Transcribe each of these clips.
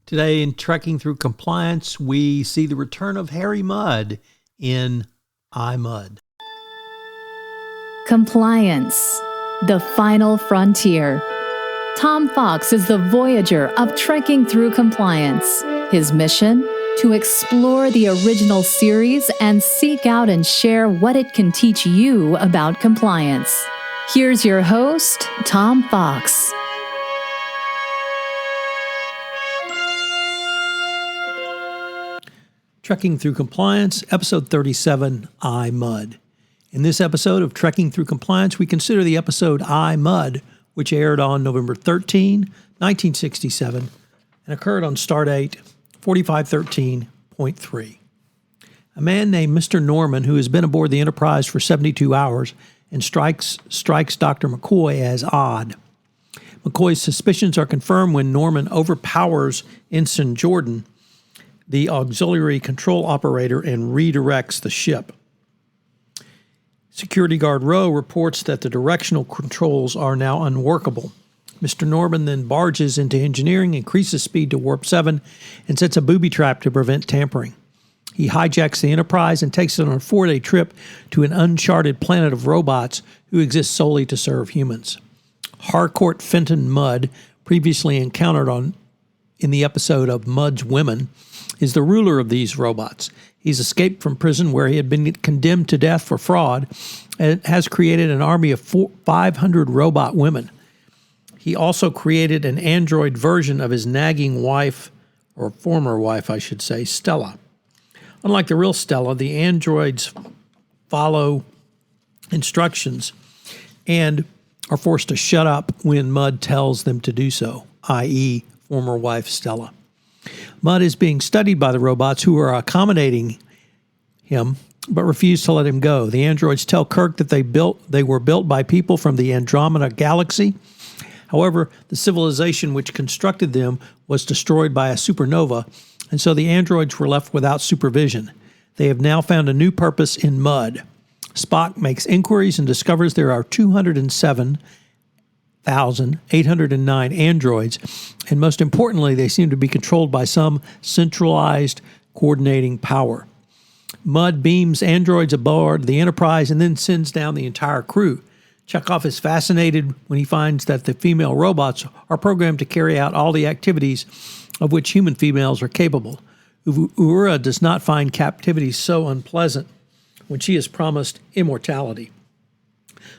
Today in Trekking Through Compliance, we see the return of Harry Mudd in I, Mudd. Compliance, the final frontier. Tom Fox is the voyager of Trekking Through Compliance. His mission? To explore the original series and seek out and share what it can teach you about compliance. Here's your host, Tom Fox. Trekking Through Compliance, Episode 37, I, Mudd. In this episode of Trekking Through Compliance, we consider the episode I, Mudd, which aired on November 13, 1967, and occurred on Stardate 4513.3. A man named Mr. Norman, who has been aboard the Enterprise for 72 hours, and strikes Dr. McCoy as odd. McCoy's suspicions are confirmed when Norman overpowers Ensign Jordan, the auxiliary control operator, and redirects the ship. Security guard Rowe reports that the directional controls are now unworkable. Mr. Norman then barges into engineering, increases speed to warp 7, and sets a booby trap to prevent tampering. He hijacks the Enterprise and takes it on a 4-day trip to an uncharted planet of robots who exist solely to serve humans. Harcourt Fenton Mudd, previously encountered in the episode of Mudd's Women, is the ruler of these robots. He's escaped from prison where he had been condemned to death for fraud and has created an army of 500 robot women. He also created an android version of his nagging wife, or former wife, I should say, Stella. Unlike the real Stella, the androids follow instructions and are forced to shut up when Mudd tells them to do so, i.e., former wife Stella. Mudd is being studied by the robots who are accommodating him, but refuse to let him go. The androids tell Kirk that they were built by people from the Andromeda galaxy. However, the civilization which constructed them was destroyed by a supernova, and so the androids were left without supervision. They have now found a new purpose in Mudd. Spock makes inquiries and discovers there are 207,809 androids, and most importantly, they seem to be controlled by some centralized coordinating power. Mudd beams androids aboard the Enterprise and then sends down the entire crew. Chekhov is fascinated when he finds that the female robots are programmed to carry out all the activities of which human females are capable. Uhura does not find captivity so unpleasant when she is promised immortality.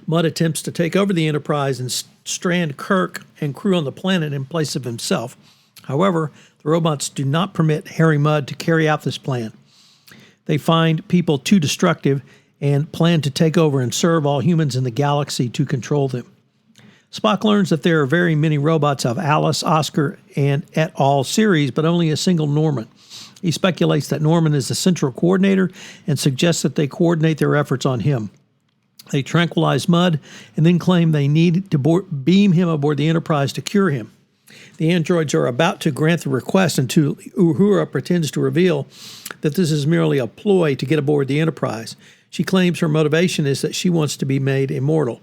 Mudd attempts to take over the Enterprise and strand Kirk and crew on the planet in place of himself. However, the robots do not permit Harry Mudd to carry out this plan. They find people too destructive and plan to take over and serve all humans in the galaxy to control them. Spock learns that there are very many robots of Alice, Oscar, and et al. Series, but only a single Norman. He speculates that Norman is the central coordinator and suggests that they coordinate their efforts on him. They tranquilize Mudd and then claim they need to beam him aboard the Enterprise to cure him. The androids are about to grant the request until Uhura pretends to reveal that this is merely a ploy to get aboard the Enterprise. She claims her motivation is that she wants to be made immortal.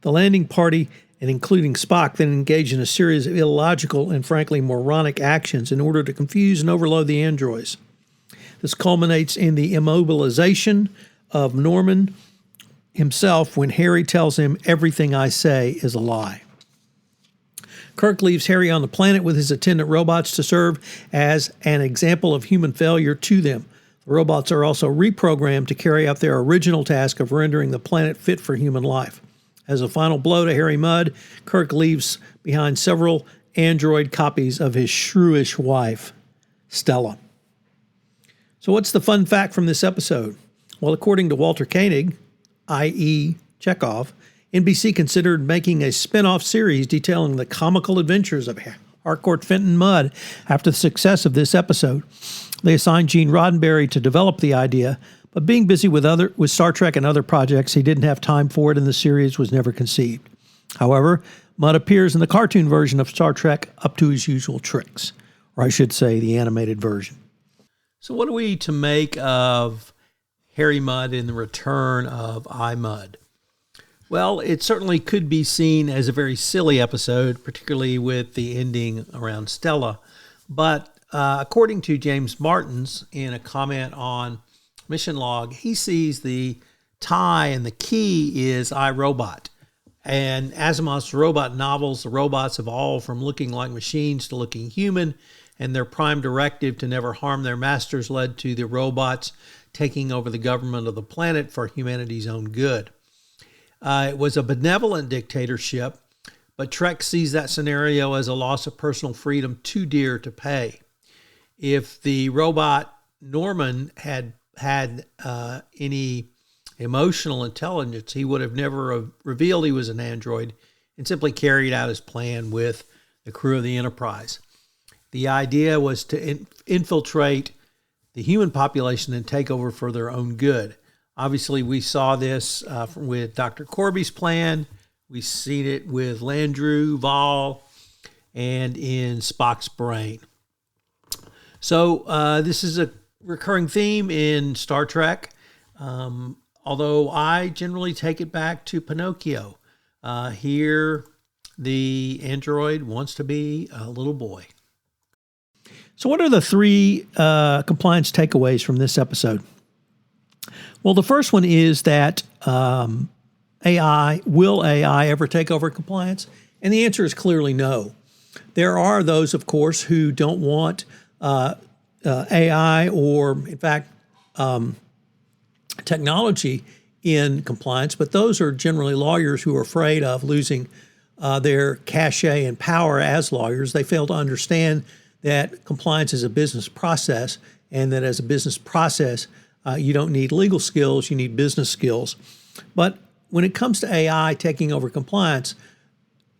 The landing party, and including Spock, then engage in a series of illogical and frankly moronic actions in order to confuse and overload the androids. This culminates in the immobilization of Norman himself when Harry tells him everything I say is a lie. Kirk leaves Harry on the planet with his attendant robots to serve as an example of human failure to them. The robots are also reprogrammed to carry out their original task of rendering the planet fit for human life. As a final blow to Harry Mudd, Kirk leaves behind several android copies of his shrewish wife, Stella. So what's the fun fact from this episode? Well, according to Walter Koenig, i.e. Chekhov, NBC considered making a spin-off series detailing the comical adventures of Harcourt Fenton Mudd after the success of this episode. They assigned Gene Roddenberry to develop the idea, but being busy with Star Trek and other projects, he didn't have time for it and the series was never conceived. However, Mudd appears in the cartoon version of Star Trek up to his usual tricks, or I should say the animated version. So what are we to make of Harry Mudd in the return of I, Mudd? Well, it certainly could be seen as a very silly episode, particularly with the ending around Stella. But according to James Martins, in a comment on Mission Log, he sees the tie and the key is iRobot. And Asimov's robot novels, the robots evolve from looking like machines to looking human, and their prime directive to never harm their masters led to the robots taking over the government of the planet for humanity's own good. It was a benevolent dictatorship, but Trek sees that scenario as a loss of personal freedom too dear to pay. If the robot Norman had any emotional intelligence, he would have never revealed he was an android and simply carried out his plan with the crew of the Enterprise. The idea was to infiltrate the human population and take over for their own good. Obviously, we saw this with Dr. Corby's plan. We've seen it with Landru, Val, and in Spock's brain. So this is a recurring theme in Star Trek, although I generally take it back to Pinocchio. Here, the android wants to be a little boy. So what are the three compliance takeaways from this episode? Well, the first one is that will AI ever take over compliance? And the answer is clearly no. There are those, of course, who don't want AI or, in fact, technology in compliance, but those are generally lawyers who are afraid of losing their cachet and power as lawyers. They fail to understand that compliance is a business process, and that as a business process, you don't need legal skills, you need business skills. But when it comes to AI taking over compliance,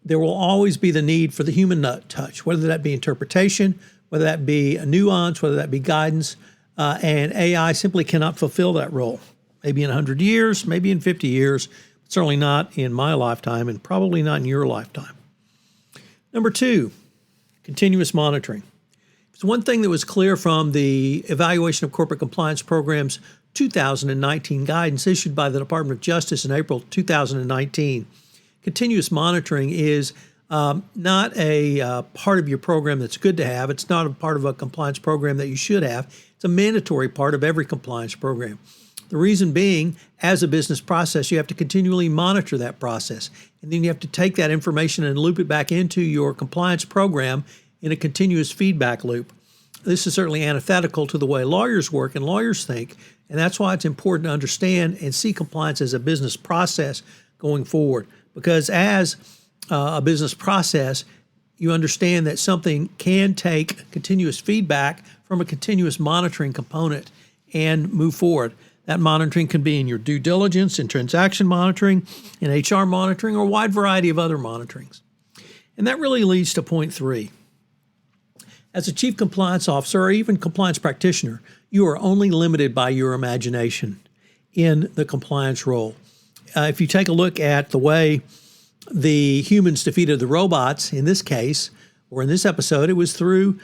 there will always be the need for the human touch, whether that be interpretation, whether that be a nuance, whether that be guidance, and AI simply cannot fulfill that role. Maybe in 100 years, maybe in 50 years, but certainly not in my lifetime and probably not in your lifetime. Number two, continuous monitoring. It's one thing that was clear from the Evaluation of Corporate Compliance Programs 2019 guidance issued by the Department of Justice in April 2019. Continuous monitoring is not a part of your program that's good to have. It's not a part of a compliance program that you should have. It's a mandatory part of every compliance program. The reason being, as a business process, you have to continually monitor that process. And then you have to take that information and loop it back into your compliance program in a continuous feedback loop. This is certainly antithetical to the way lawyers work and lawyers think, and that's why it's important to understand and see compliance as a business process going forward. Because as a business process, you understand that something can take continuous feedback from a continuous monitoring component and move forward. That monitoring can be in your due diligence, in transaction monitoring, in HR monitoring, or a wide variety of other monitorings. And that really leads to point three. As a chief compliance officer or even compliance practitioner, you are only limited by your imagination in the compliance role. If you take a look at the way the humans defeated the robots, in this case, or in this episode, it was through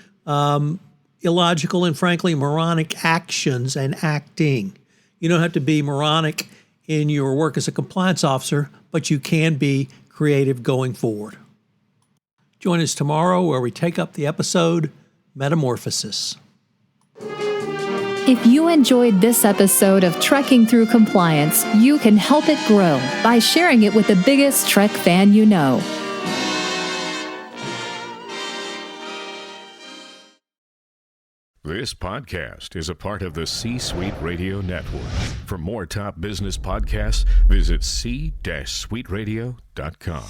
illogical and frankly moronic actions and acting. You don't have to be moronic in your work as a compliance officer, but you can be creative going forward. Join us tomorrow where we take up the episode Metamorphosis. If you enjoyed this episode of Trekking Through Compliance, you can help it grow by sharing it with the biggest Trek fan you know. This podcast is a part of the C-Suite Radio Network. For more top business podcasts, visit c-suiteradio.com.